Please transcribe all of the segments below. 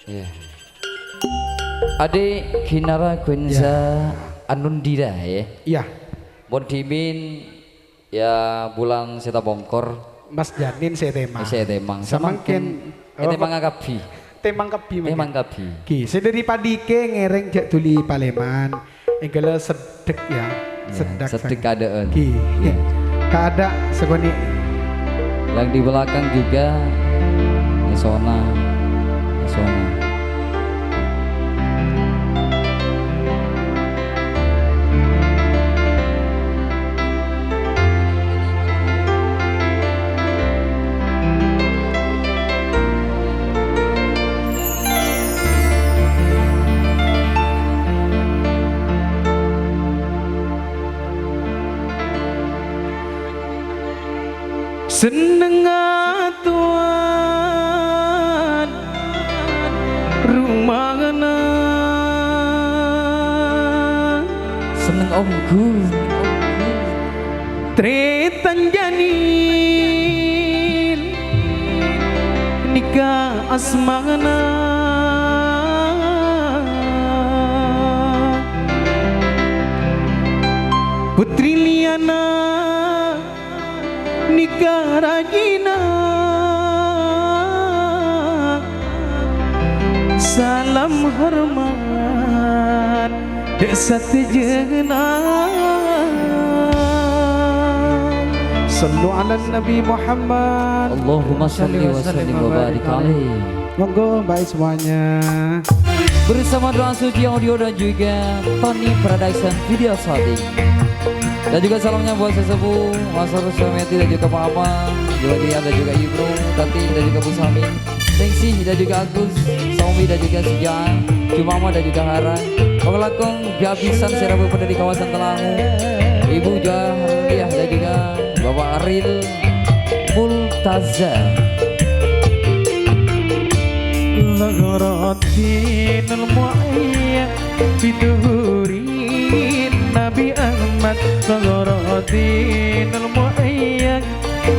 Iya. Ade Kinara Gwenza Anundira ya. Iya. Bon Dimin ya bulan Seta Bongkor. Mas Janin saya temang. Saya temang. Samangken temang agapi. Temang kebi. Temang kapi. Ki, sederi padike ngereng jak tuli Paleman. Enggala sedek ya. Sedek keadaan. Ki. Kada segoni. Yang di belakang juga Yesona. Seneng tuan rumahna Seneng omku tretan janin nikah asmana Putri Liana nikah Rajina salam hormat desa tejena sallu ala Nabi Muhammad Allahumma sholli wa sallim wa barik alaihi. Monggo baik semuanya Bersama doa suci audio dan juga Tony Production Video Shooting. Dan juga salamnya buat sesepuh Mas Ruswameti dan juga Pak Amang, juga ada juga Ibnu, Tati dan juga Bu Sami, Tengsi dan juga Agus, Saumi dan juga Sujaan, Cumama dan juga Hara, Pengelakong Biabisan Serabu dari kawasan Telangu, Ibu Jahliah dan juga Bapak Aril Multaza. Lagharatinul mu'ayyad biduhurin Nabi Ahmad Lagharatinul mu'ayyad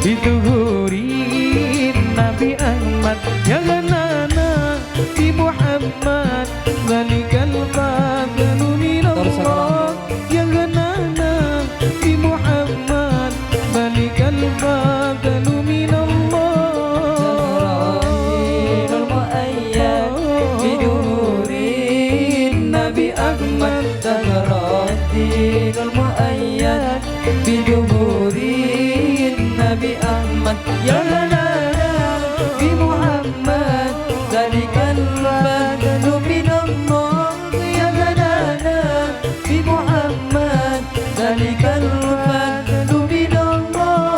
biduhurin Nabi Ahmad Ya ganana di Muhammad Zalikal fadlu minallah Ya ganana di Muhammad Zalikal fadlu minallah Dinul mu'ayyad biduhurin Nabi Ahmad Ya ganana bi Muhammad Zalikal fadlu minallah Ya ganana bi Muhammad Zalikal fadlu minallah.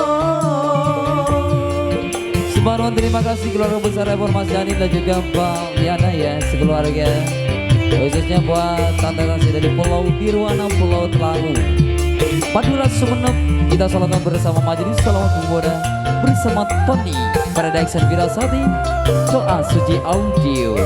Subhanallah, terima kasih keluarga besar Reformasi Janin dan juga Mbak Liana ya sekeluarga. Khususnya buat tante-tante dari Pulau Birwana, Pulau Telangu, Madura, Sumeneb. Kita salatkan bersama majelis salawat Buddha bersama Tony Production Video Shooting doa suci audio.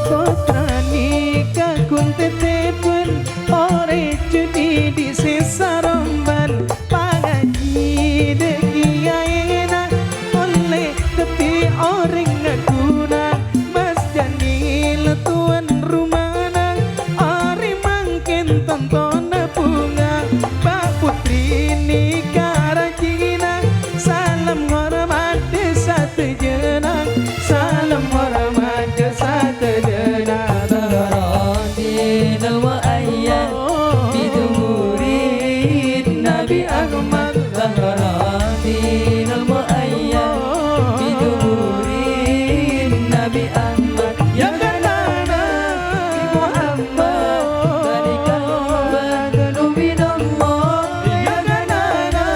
Kotrani kakung tetepun ore judi di sesaromban pangaji deki aena oleh tepi orang ngaguna Mas Janil tuan rumana ari mangken tonton bunga Pak Putri nikah Rajina salam hormat desa tejena salam hormat desa tejena Dinul mu'ayyad biduhurin Nabi Ahmad Dinul mu'ayyad biduhurin Nabi Ahmad Ya ganana bi Muhammad Zalikal fadlu minallah Ya ganana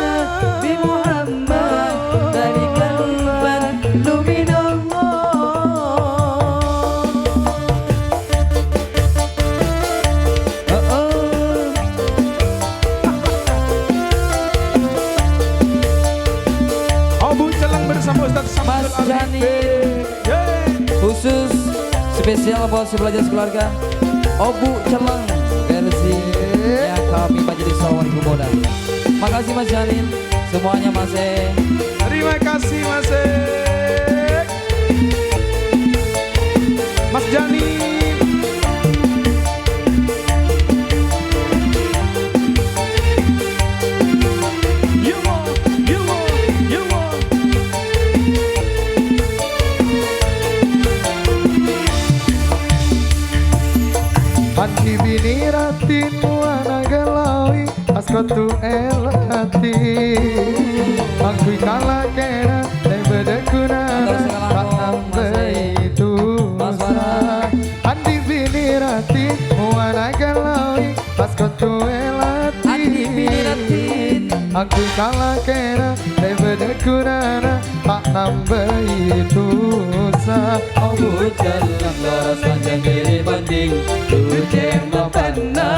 bi Muhammad Zalikal fadlu minallah. Obu Celang bersama Ustaz Mas Samsul Janin khusus spesial buat si belajar sekeluarga Obu Celang versi yang kami majelis salawat Buddha. Makasih Mas Janin semuanya Mas E. Terima kasih Mas E. Mas Jani. Hati bini ratin wana gelawi askotu elati angkui kala kena dan bedekuna patambe itu hati bini ratin wana gelawi askotu elati angkui kala kena dan bedekuna patambe itu Oh hujan leras panjang diri banding Duje mapana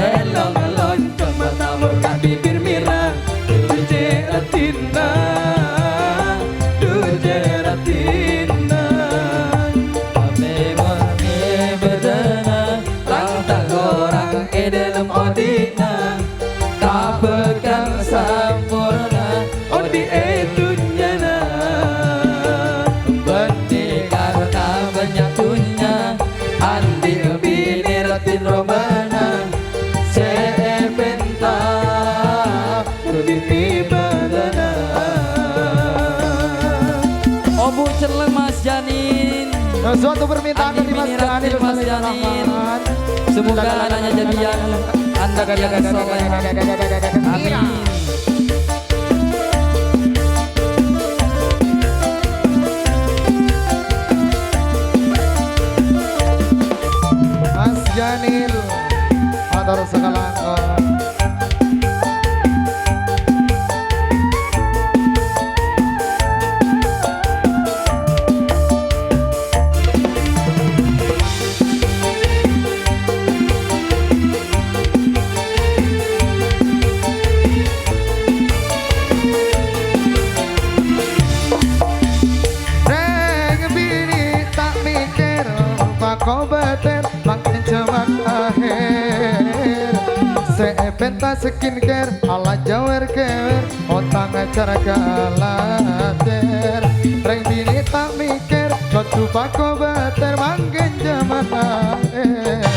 Elong elong coba tabur kat bibir mirah Duje ratina Ame mami bedana Lang tak gorang edelem odina Tak pegang sampurna Odi etunya na Benih karena banyak tunya Andi bini ratin romana Sepenta Rudini badana Obu celeng Mas Janin suatu permintaan dari Mas Jani Mas Janin Semoga anaknya jadian Anda yang soleh Amin Mas Janil Matur sekalangkon. Kau bater makin cemat akhir Sepenta skincare ala jawer kewer Otang acara kalater Reng bini tak mikir Kau tupa kau bater makin cemat akhir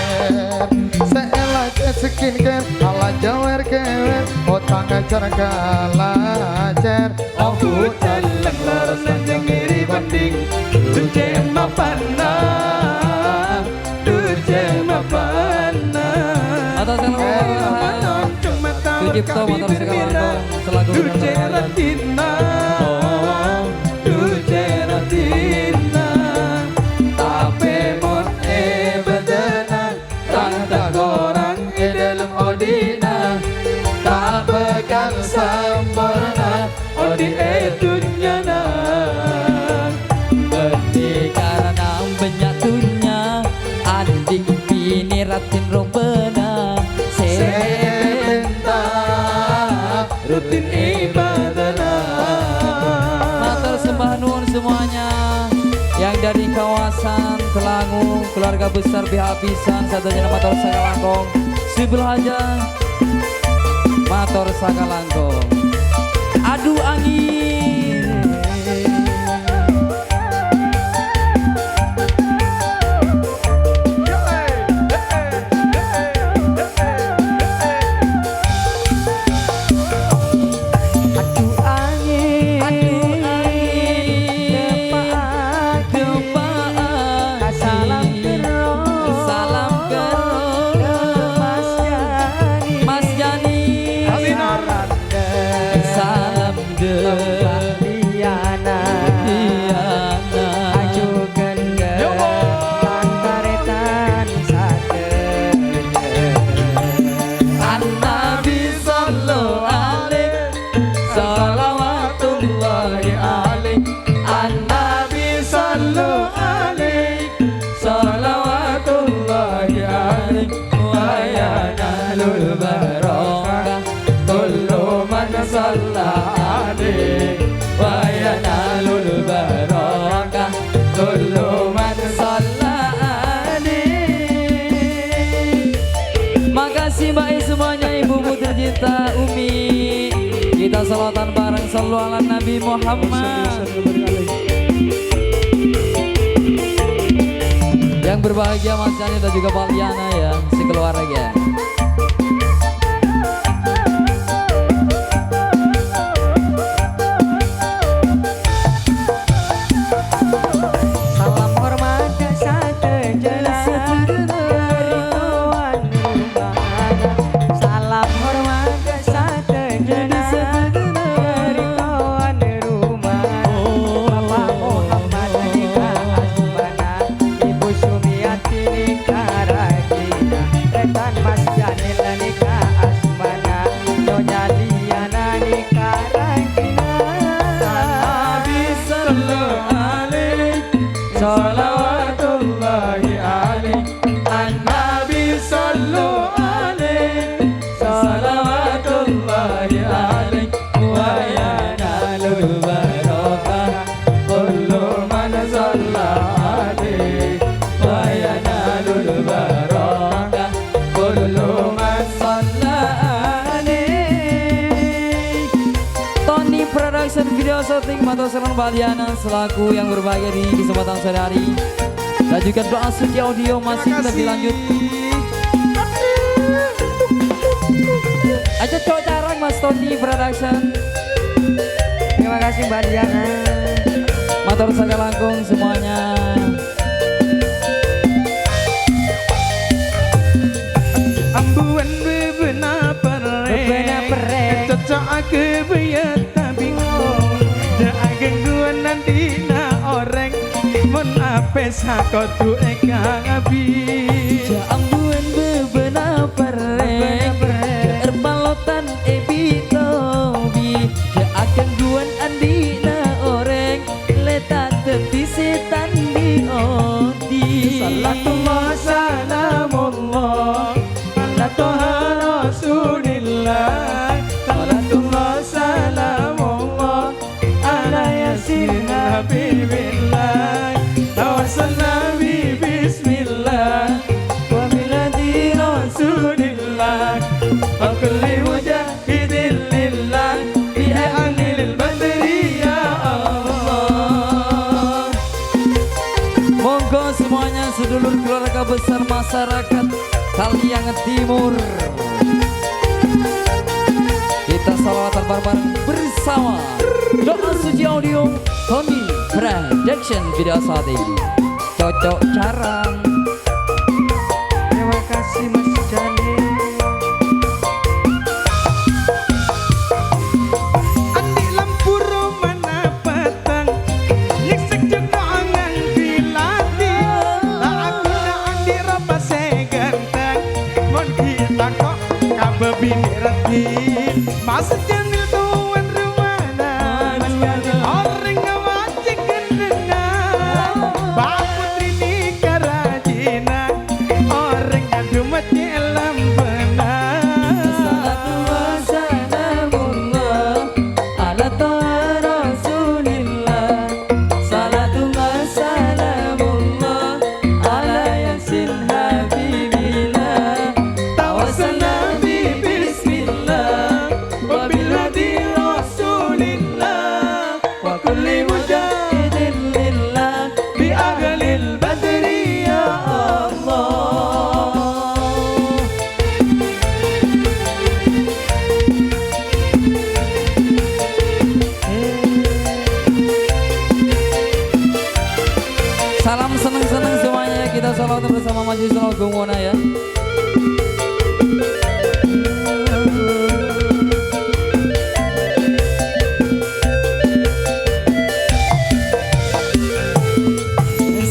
Seelah skincare ala jawer kewer Otang acara kalater Oh hujan leras panjang diri banding Duje mapana Atas salam Sujipto motor sekalangkong selaku Ratina Ratina Tape mon bedana Tang tak gorang dalam odina Tak pegang sampurna Odi etunya na Benih karena banyak tunya Andik bini ratin rombena Sepenta rutin ibadana Matur sembah nuwun semuanya Yang dari kawasan Telangu Keluarga besar pihak pisan Satunya Matur Sakalangkong Sebelah aja Matur Sakalangkong Adu angin Maka kasih Mbak I semuanya, ibu-ibu tercinta Umi. Kita salawatan bareng, sallu ala Nabi Muhammad. Yang berbahagia Mas Jani dan juga Pak Liana ya, sekeluarga. Salam hormat ke satu jelas Rituan rumah. Salam hormat ke satu jelas Rituan rumah. Bapak Muhammad nikah asmana, Ibu Sumiati nikah Ragina, Rekan Mas Janil nikah asmana, Nyonya Liana nikah Ragina. Nabi sallallahu alaihi salawatullahi alaihi An-Nabi sallallahu alaihi salawatullahi alaihi wa yanalul barakah kullu man shalla alaihi wa yanalul barakah kullu man shalla alaihi. Tony Production Video Shooting Matur Serang Baliana selaku yang berbahagia di kesempatan sore hari. Dan juga doa suci audio masih lebih lanjut. Aja cowok jarang Mas Tony Production. Terima kasih Mbak Diana. Matur saga langkung semuanya. Ambuan bebena pere cocok ake beyat tabingung jangan gangguan nanti na orang mon ape sakotu eka ngabi Ambuan bebena pere Erbalotan ebi tobi akan guan andina orang letak tepi setan di odi. Salatullah salamullah ala toha rasulillah Salatullah salamullah ala yasin habibillah Tawasal nabi bismillah wa miladi rasulillah wa kulli mujahidin lillah bi ahlil badri ya Allah. Monggo semuanya sedulur keluarga besar masyarakat Kaliangan Timur. Kita salawatan bareng bersama doa suci audio Tony Production Video Shooting. Cocok carang. Terima kasih Mas Jani. Andi lampu mana petang nyesek juga angan dilati lah aku na andi rapa seganteng mon kita kok kabe bini rati maksud janil tuan rumana orang ngawajik kendengan Pak Putri nikah rajina orang ngadu mati elam benar Salatu wassalamullah ala toha rasulillah. Salatu wassalamullah ala yasin habibillah. Tawasal nabi bismillah wa bilhadi rasulillah wa kulli mujahidin lillah bi ahlil badri ya Allah. Salam senang-senang semuanya ya. Kita salawat bersama Majelis Agung Wona ya.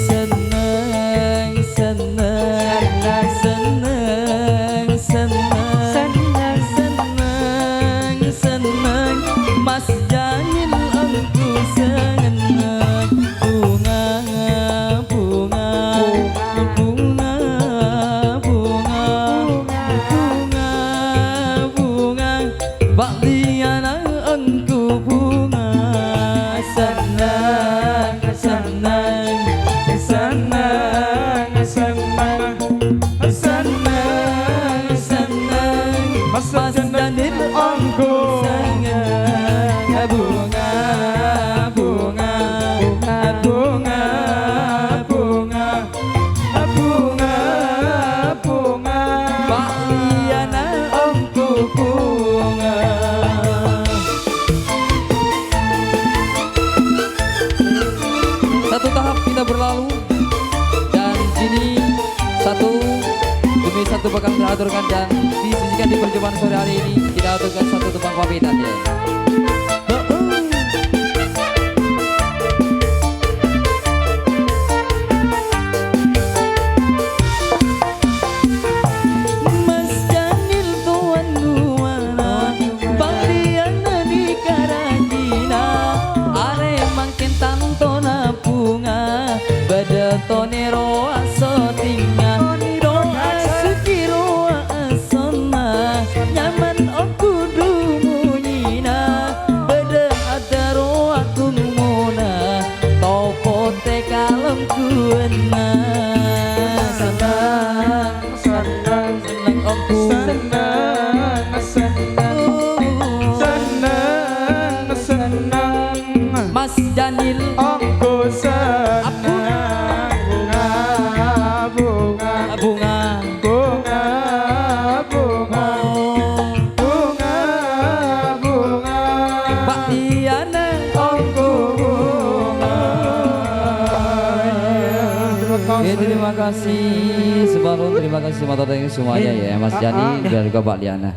Senang, senang, senang, senang, senang, senang, Mas Janil aku senang. Bunga, bunga, bunga, bunga, bunga, bunga, Mbak Liana engku bunga. Senang, senang, senang, senang, senang, senang, Mas Mas Daniel Angku sayang bunga bunga bunga bunga bunga bunga Pak Liana Angku bunga. Satu tahap kita berlalu dan sini satu demi satu bakal kita aturkan dan disisikan di perjumpaan sore hari ini kita aturkan satu tembang pamitan ya. Mas Janil tuan nuana Baliana di Karajina are mangkin tantona bunga bada tonero asotinga doa sukiro asona nyaman aku dumunyina bada adaro aku mona topo te kalem kuena senang senang senang aku senang Mas Janil Angku senang bunga bunga bunga bunga bunga bunga bunga Pak Diana Angku bunga. ya, terima kasih sebelum terima kasih semuanya ya Mas Jani dan juga Pak Liana.